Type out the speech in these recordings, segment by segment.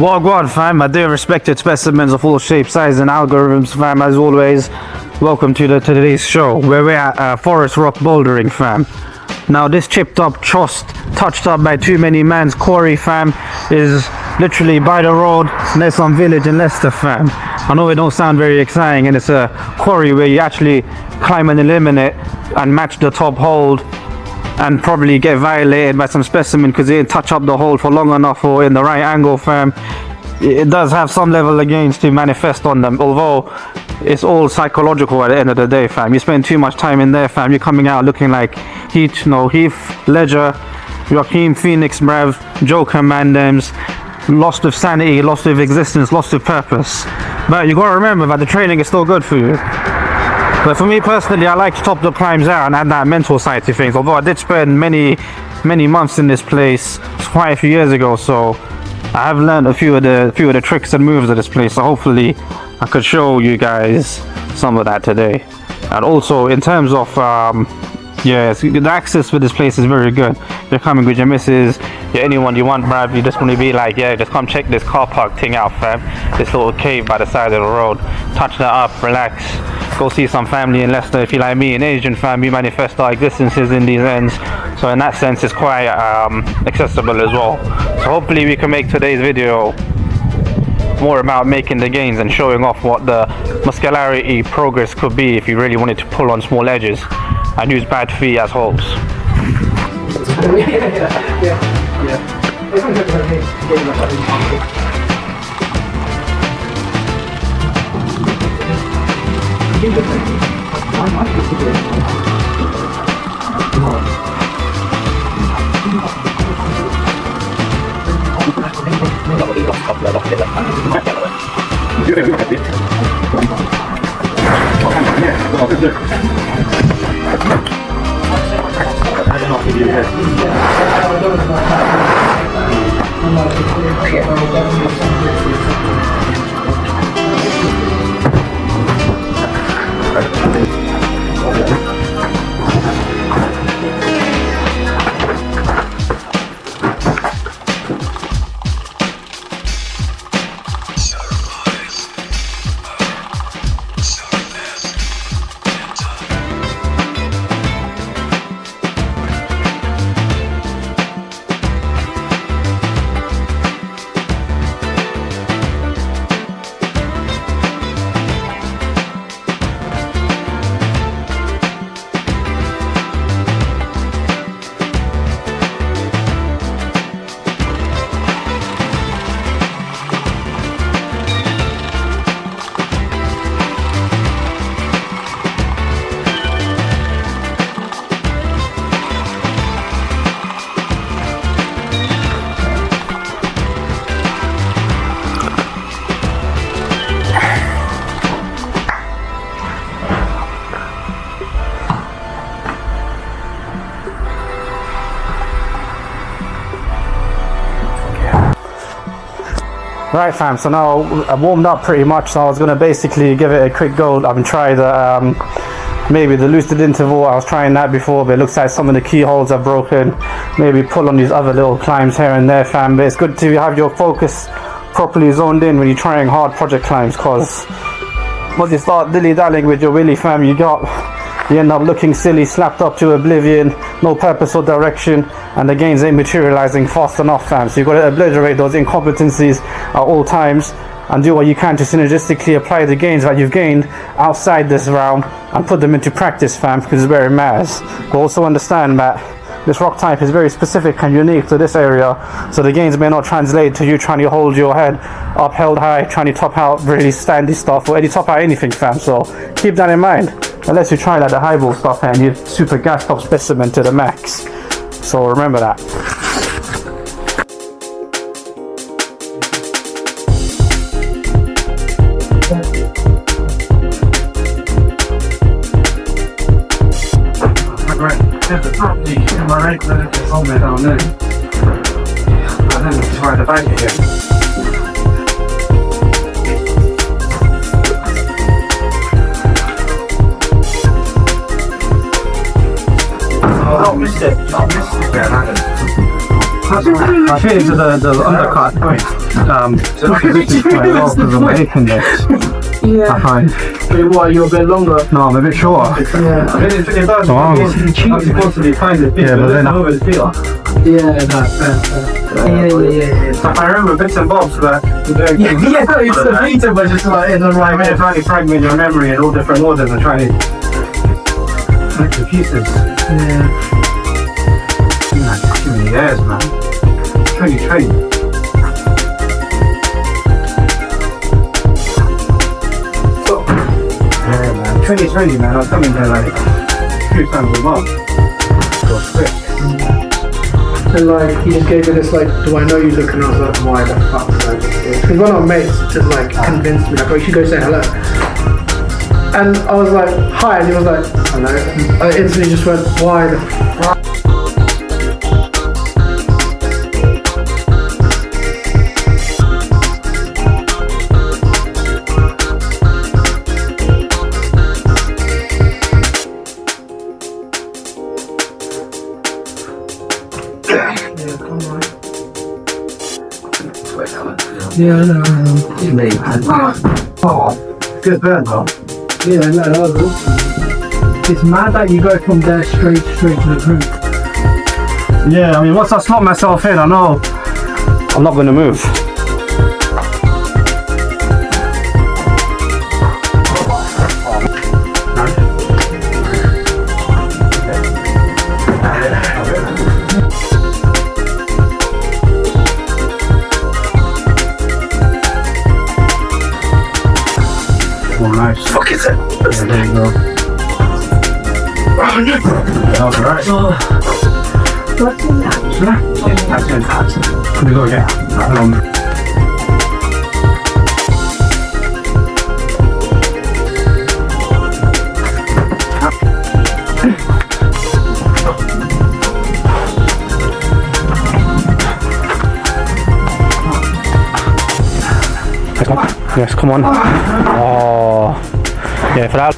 Wagwan fam, I do respected specimens of all shapes, sizes and algorithms fam, as always. Welcome to today's show, where we're at Forest Rock Bouldering fam. Now this chipped up, chossed, touched up by too many man's quarry fam, is literally by the road, near some village in Leicester fam. I know it don't sound very exciting, and it's a quarry where you actually climb and eliminate and match the top hold and probably get violated by some specimen because it didn't touch up the hole for long enough or in the right angle fam. It does have some level of gains to manifest on them, although it's all psychological at the end of the day fam. You spend too much time in there fam, you're coming out looking like Heath, Ledger, Joaquin Phoenix bruv, Joker Mandems, lost of sanity, lost of existence, lost of purpose. But you gotta remember that the training is still good for you. But for me personally, I like to top the climbs out and add that mental side to things. Although I did spend many months in this place quite a few years ago, so I have learned a few of the tricks and moves of this place. So hopefully, I could show you guys some of that today. And also, in terms of the access for this place is very good. You're coming with your missus, anyone you want, bruv. You just want to be like, yeah, just come check this car park thing out, fam. This little cave by the side of the road. Touch that up, relax. Go see some family in Leicester. If you like me, an Asian fam, we manifest our existences in these ends. So in that sense, it's quite accessible as well. So hopefully we can make today's video more about making the gains and showing off what the muscularity progress could be if you really wanted to pull on small edges and use bad feet as holds. Right fam, so now I've warmed up pretty much, so I was going to basically give it a quick go. I've been trying maybe the lucid interval. I was trying that before, but it looks like some of the keyholes are broken. Maybe pull on these other little climbs here and there fam, but it's good to have your focus properly zoned in when you're trying hard project climbs, because once you start dilly-dallying with your willy fam, you end up looking silly, slapped up to oblivion, no purpose or direction, and the gains ain't materializing fast enough fam. So you've got to obliterate those incompetencies at all times and do what you can to synergistically apply the gains that you've gained outside this realm and put them into practice fam, because it's where it matters. But also understand that this rock type is very specific and unique to this area, so the gains may not translate to you trying to hold your head up held high, trying to top out really standy stuff or any top out anything fam. So keep that in mind, unless you try like the highball stuff and you super gassed up specimen to the max. So remember that. There's a property in my right, but it's somewhere down there. And then it's right at the back here. Oh, I missed it. I missed it. Yeah, I changed the undercut. This is quite low because of my apron left. Yeah. I find. What, you're a bit longer? No, I'm a bit short. Yeah. It does. So It's constantly find it. Yeah, but then over the field. Yeah, yeah. I remember bits and bobs, but Yeah, it's the beta, but just like in the right way. trying to fragment your memory in all different orders and trying to make the pieces. Yeah. Too many years, man. Train. Yeah, man. 2020, man. I was coming here like 3 times a month. So quick. And like, he just gave me this like, do I know you look? And I was like, why the fuck? Because one of my mates just like convinced me, like, oh, you should go say hello. And I was like, hi, and he was like, hello. And I instantly just went, why the fuck? Yeah, I know. Oh, good burn, though. Yeah, no, that was awesome. It's mad that you go from there straight to the group. Yeah, I mean, once I slot myself in, I know I'm not going to move. Oh, nice. Fuck is it? Yeah, there you go. Oh, no. That was alright. What's in that? That's it. Can we go again? Yes, come on. Oh, yeah, for that.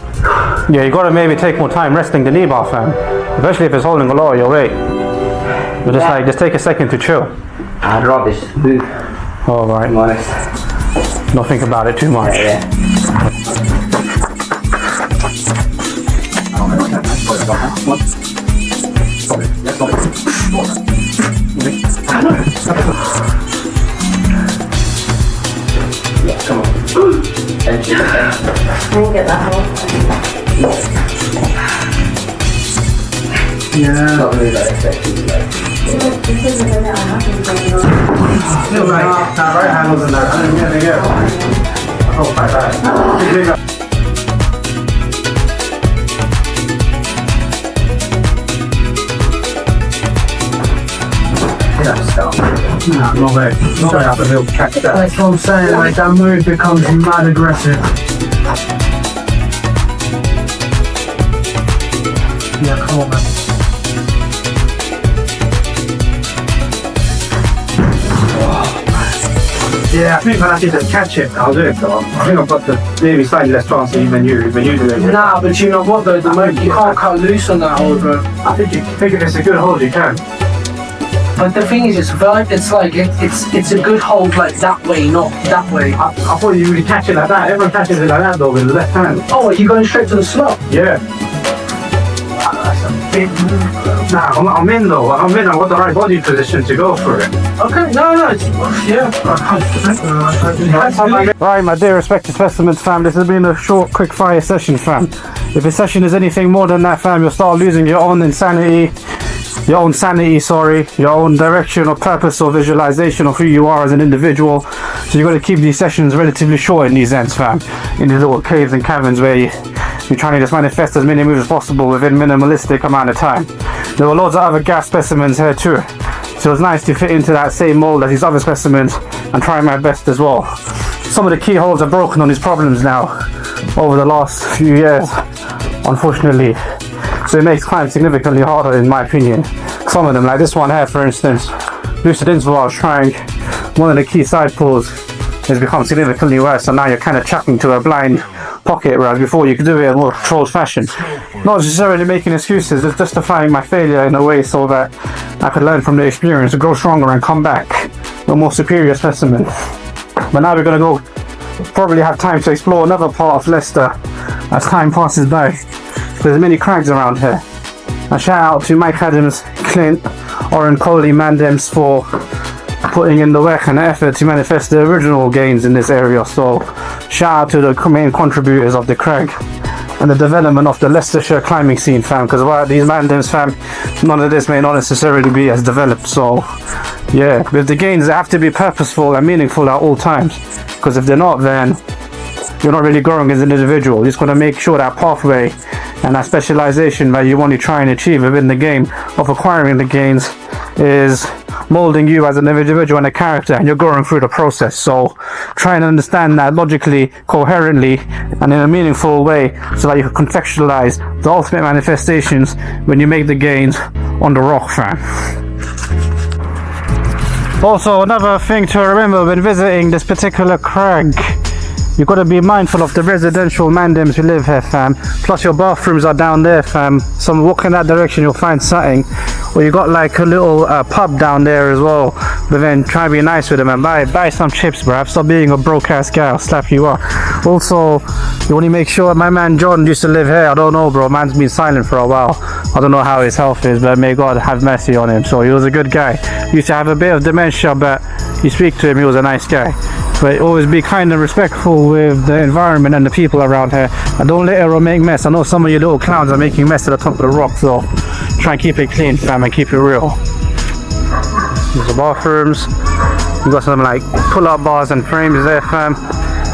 Yeah, you gotta maybe take more time resting the knee bar, fam. Especially if it's holding a lot of your weight. But just take a second to chill. I'd rather just move, All right. I'm honest. Don't think about it too much. Yeah. Come on. And she Get that one. Yeah. not really like expected, like. This is a bit I haven't done. Still like, that right hand wasn't there. I didn't get it. I hope like that. Nah, No way. No way I can help catch that. that's what I'm saying, like that move becomes mad aggressive. Yeah, come on, man. Yeah, I think when I did just catch it, I'll do it though. I think I've got the maybe slightly less chance when you do it. Nah, but you know what though, the moment you can't cut loose on that hold, bro. I think if it's a good hold, you can. But the thing is, it's like it's a good hold like that way, not that way. I thought you would catch it like that. Everyone catches it like that though with the left hand. Oh, are you going straight to the slot? Yeah. That's a big move. Nah, I'm in though. I've got the right body position to go for it. Okay, no, it's, yeah. 100%. Right, my dear respected specimens, fam. This has been a short, quick fire session, fam. If a session is anything more than that, fam, you'll start losing your own sanity, your own direction or purpose or visualization of who you are as an individual. So you got to keep these sessions relatively short in these ends, fam. In these little caves and caverns where you're trying to just manifest as many moves as possible within minimalistic amount of time. There were loads of other gas specimens here too. So it was nice to fit into that same mold as these other specimens and try my best as well. Some of the keyholes are broken on these problems now over the last few years, unfortunately. So it makes climb significantly harder in my opinion. Some of them, like this one here for instance, lucid interval I was trying, one of the key side pulls has become significantly worse, and now you're kind of chucking to a blind pocket, whereas before you could do it in a more controlled fashion. Not necessarily making excuses, it's justifying my failure in a way so that I could learn from the experience to grow stronger and come back a more superior specimen. But now we're gonna go probably have time to explore another part of Leicester as time passes by. There's many crags around here. A shout out to Mike Adams, Clint, Oren Coley, Mandems for putting in the work and the effort to manifest the original gains in this area. So shout out to the main contributors of the crag and the development of the Leicestershire climbing scene, fam, because without these Mandems, fam, none of this may not necessarily be as developed. So yeah, with the gains, they have to be purposeful and meaningful at all times, because if they're not, then you're not really growing as an individual. You just got to make sure that pathway and that specialization that you want to try and achieve within the game of acquiring the gains is molding you as an individual and a character, and you're growing through the process. So try and understand that logically, coherently, and in a meaningful way, so that you can contextualize the ultimate manifestations when you make the gains on the rock, fam. Also, another thing to remember when visiting this particular crag, you've got to be mindful of the residential Mandems who live here, fam. Plus your bathrooms are down there, fam. So walk in that direction, you'll find something. Or you got like a little pub down there as well. But then try and be nice with them and buy some chips, bruv. Stop being a broke ass guy, I'll slap you up. Also, you want to make sure, my man John used to live here. I don't know, bro. Man's been silent for a while. I don't know how his health is, but may God have mercy on him. So he was a good guy. He used to have a bit of dementia, but you speak to him, he was a nice guy. But always be kind and respectful with the environment and the people around here, and don't litter or make mess. I know some of you little clowns are making mess at the top of the rock, so try and keep it clean, fam, and keep it real. There's the bathrooms. You got some like pull-up bars and frames there, fam.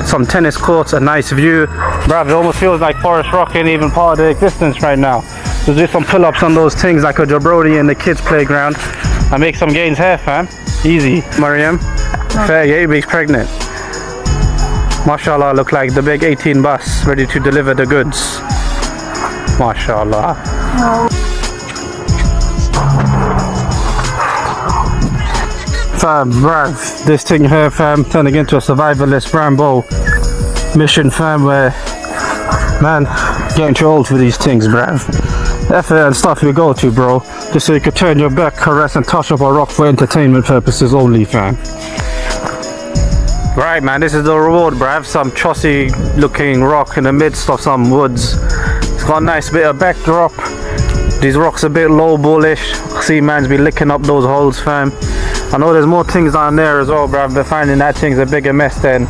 Some tennis courts, a nice view. Bruv, it almost feels like Forest Rock ain't even part of the existence right now. So do some pull-ups on those things like a jabroni in the kids' playground and make some gains here, fam. Easy, Mariam. Fair, your baby's pregnant. Mashallah, look like the big 18 bus ready to deliver the goods. Mashallah. Fam, bruv, this thing here, fam, turning into a survivalist Rambo mission, fam, where, man, getting too old for these things, bruv. Effort and stuff we go to, bro, just so you can turn your back, caress and touch up a rock for entertainment purposes only, fam. Right, man, this is the reward, bruv. Some chossy looking rock in the midst of some woods. It's got a nice bit of backdrop. These rocks a bit low bullish. See, man's be licking up those holes, fam. I know there's more things down there as well, bruv, but finding that thing's a bigger mess than.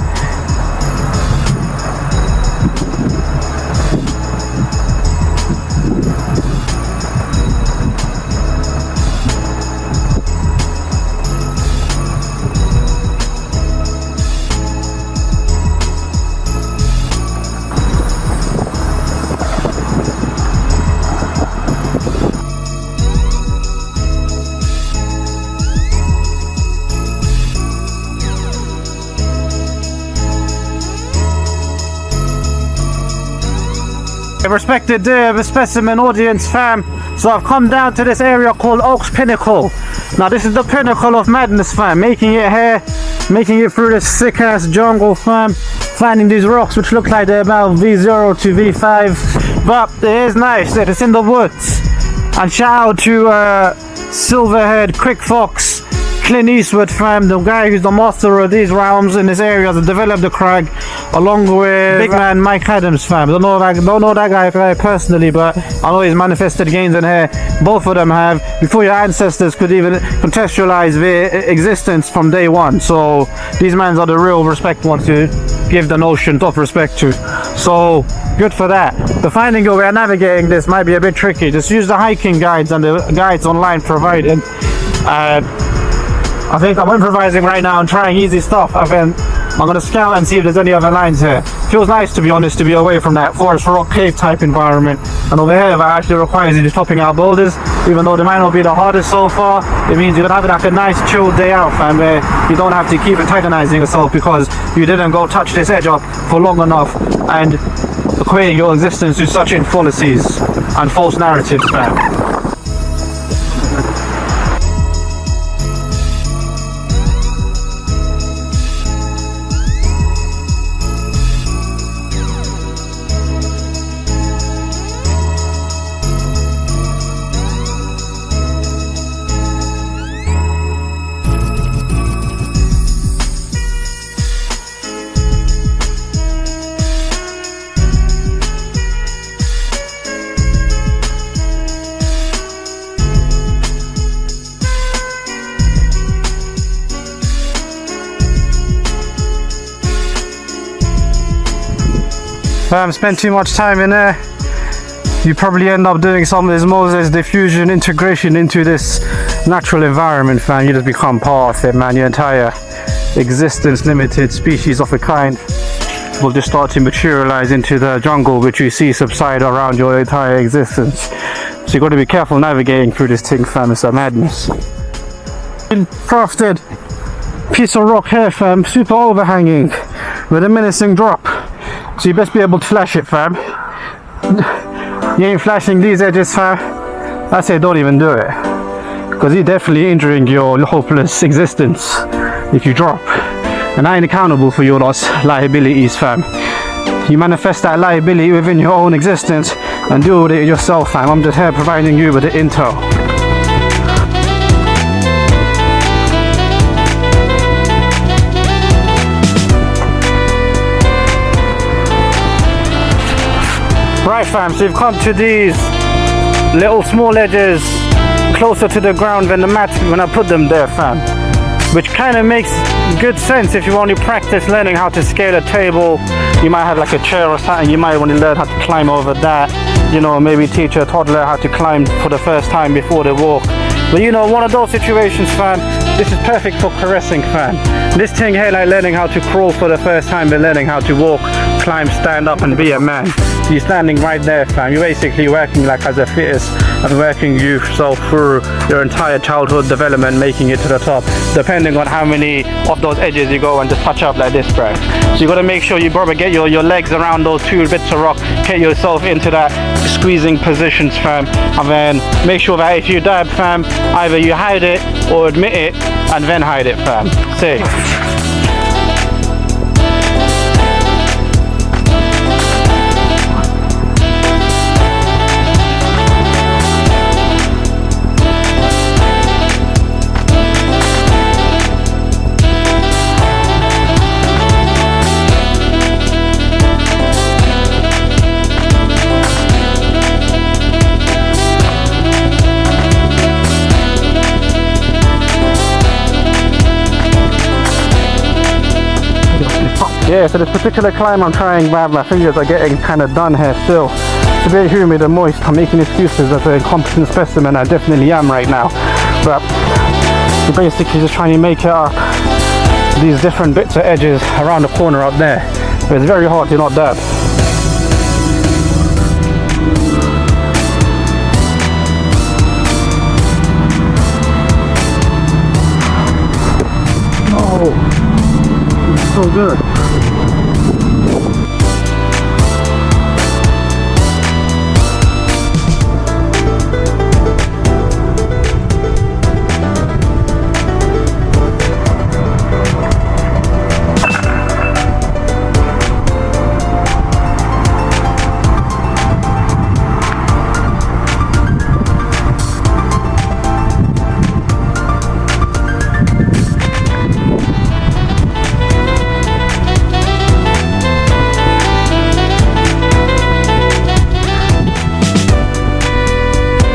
Respected specimen audience, fam, so I've come down to this area called Oaks Pinnacle. Now this is the pinnacle of madness, fam, making it here, making it through this sick ass jungle, fam, finding these rocks which look like they're about V0 to V5, but it is nice that it's in the woods. And shout out to Silverhead, Quick Fox, Clint Eastwood, fam, the guy who's the master of these realms in this area that developed the crag, along with big man Mike Adams, fam. Don't know that guy personally, but I know he's manifested gains in here. Both of them have, before your ancestors could even contextualize their existence from day one. So these men are the real respect ones to give the notion of respect to. So good for that. The finding your way and navigating this might be a bit tricky. Just use the hiking guides and the guides online provided. I think I'm improvising right now and trying easy stuff. I'm gonna scout and see if there's any other lines here. Feels nice, to be honest, to be away from that forest rock cave type environment. And over here, that actually requires you to topping out boulders. Even though they might not be the hardest so far, it means you're gonna have like a nice chill day out, fam, where you don't have to keep antagonizing yourself because you didn't go touch this edge up for long enough and equating your existence to such fallacies and false narratives, fam. Spend too much time in there, you probably end up doing some of this Moses diffusion integration into this natural environment, fam. You just become part of it, man. Your entire existence, limited species of a kind, will just start to materialize into the jungle which you see subside around your entire existence. So you got to be careful navigating through this thing, fam. It's a madness. Crafted piece of rock here, fam, super overhanging with a menacing drop. So you best be able to flash it, fam. You ain't flashing these edges, fam. I say don't even do it, because you're definitely injuring your hopeless existence if you drop. And I ain't accountable for your lost liabilities, fam. You manifest that liability within your own existence and deal with it yourself, fam. I'm just here providing you with the intel. Right, fam, so you've come to these little small edges closer to the ground than the mat when I put them there, fam. Which kind of makes good sense if you want to practice learning how to scale a table. You might have like a chair or something, you might want to learn how to climb over that. You know, maybe teach a toddler how to climb for the first time before they walk. But you know, one of those situations, fam, this is perfect for caressing, fam. This thing here, like learning how to crawl for the first time, but learning how to walk, climb, stand up and be a man. So you're standing right there, fam. You're basically working like as a fetus and working yourself through your entire childhood development, making it to the top, depending on how many of those edges you go and just touch up like this, bro. So you got to make sure you probably get your legs around those two bits of rock, get yourself into that squeezing positions, fam, and then make sure that if you dab, fam, either you hide it or admit it and then hide it, fam. See? Yeah, so this particular climb I'm trying, man, my fingers are getting kind of done here still. It's a bit humid and moist. I'm making excuses as an incompetent specimen. I definitely am right now. But we're basically just trying to make it up these different bits of edges around the corner up there. But it's very hard to not dab. Oh, it's so good.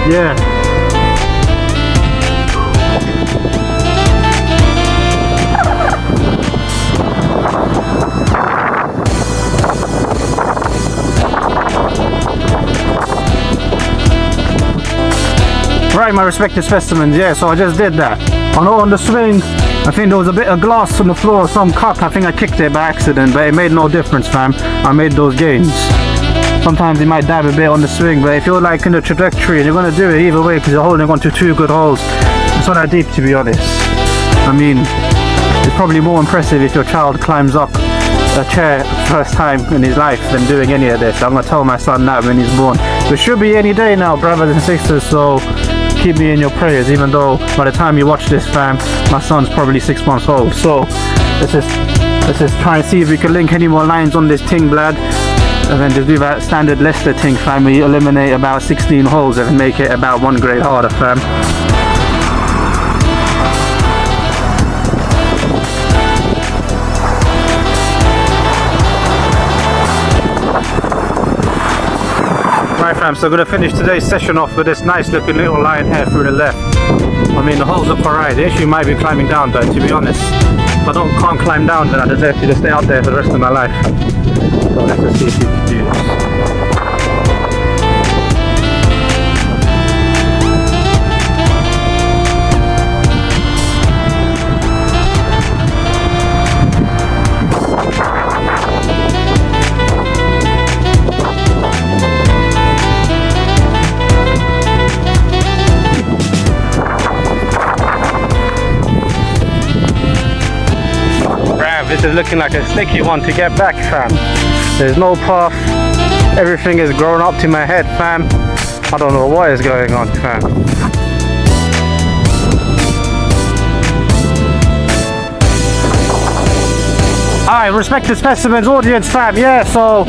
Yeah. Right, my respective specimens, yeah, so I just did that. I know on the swing, I think there was a bit of glass on the floor, some cup, I think I kicked it by accident, but it made no difference, fam. I made those gains. Sometimes you might dab a bit on the swing, but if you're like in the trajectory and you're going to do it either way because you're holding on to two good holes, it's not that deep, to be honest. I mean, it's probably more impressive if your child climbs up a chair first time in his life than doing any of this. I'm going to tell my son that when he's born. It should be any day now, brothers and sisters, so keep me in your prayers, even though by the time you watch this, fam, my son's probably 6 months old. So let's just try and see if we can link any more lines on this thing, blood. And then just do that standard Leicester thing, fam. We eliminate about 16 holes and make it about 1 grade harder, fam. Right, fam, so I'm gonna finish today's session off with this nice looking little line here through the left. I mean, the holes look alright. The issue might be climbing down, though, to be honest. If I can't climb down, then I deserve to just stay out there for the rest of my life. So let's just see if you can do this. This is looking like a sticky one to get back, fam. There's no path. Everything is grown up to my head, fam. I don't know what is going on, fam. Alright, respected specimens audience, fam. Yeah, so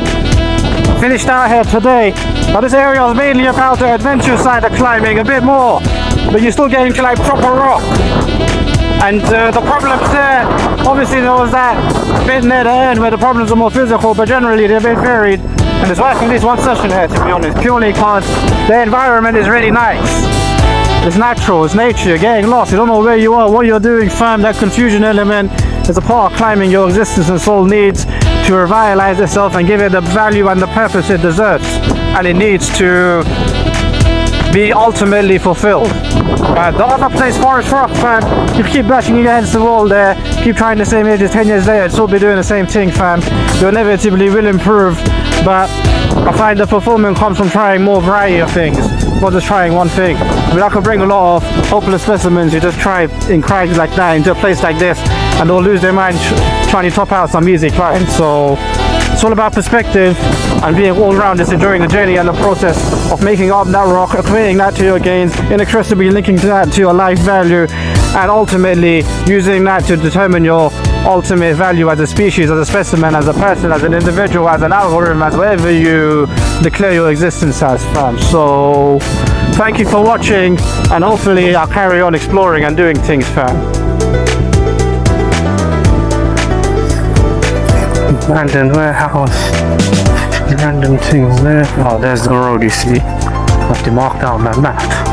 finished out here today. Now this area is mainly about the adventure side of climbing, a bit more, but you're still getting to like proper rock. And the problems there, obviously there was that bit near the end where the problems are more physical, but generally they're a bit varied. And it's worth at least one session here, to be honest, purely because the environment is really nice. It's natural, it's nature, you're getting lost, you don't know where you are, what you're doing, fam. That confusion element is a part of climbing your existence and soul needs to revitalize itself and give it the value and the purpose it deserves. And it needs to be ultimately fulfilled. The other place, Forest Rock, fam, you keep bashing your heads to the wall there, keep trying the same ages 10 years later, and still be doing the same thing, fam. You inevitably will improve, but I find the fulfillment comes from trying more variety of things, not just trying one thing. I mean, I could bring a lot of hopeless specimens who just try in crags like that into a place like this, and they'll lose their mind trying to top out some easy climbs. So it's all about perspective and being all around, just enjoying the journey and the process of making up that rock, equating that to your gains, inextricably linking to that to your life value, and ultimately using that to determine your ultimate value as a species, as a specimen, as a person, as an individual, as an algorithm, as whatever you declare your existence as, fam. So thank you for watching, and hopefully I'll carry on exploring and doing things, fam. Abandoned warehouse. Random things there. Oh, there's the road, you see. I have to mark down that map.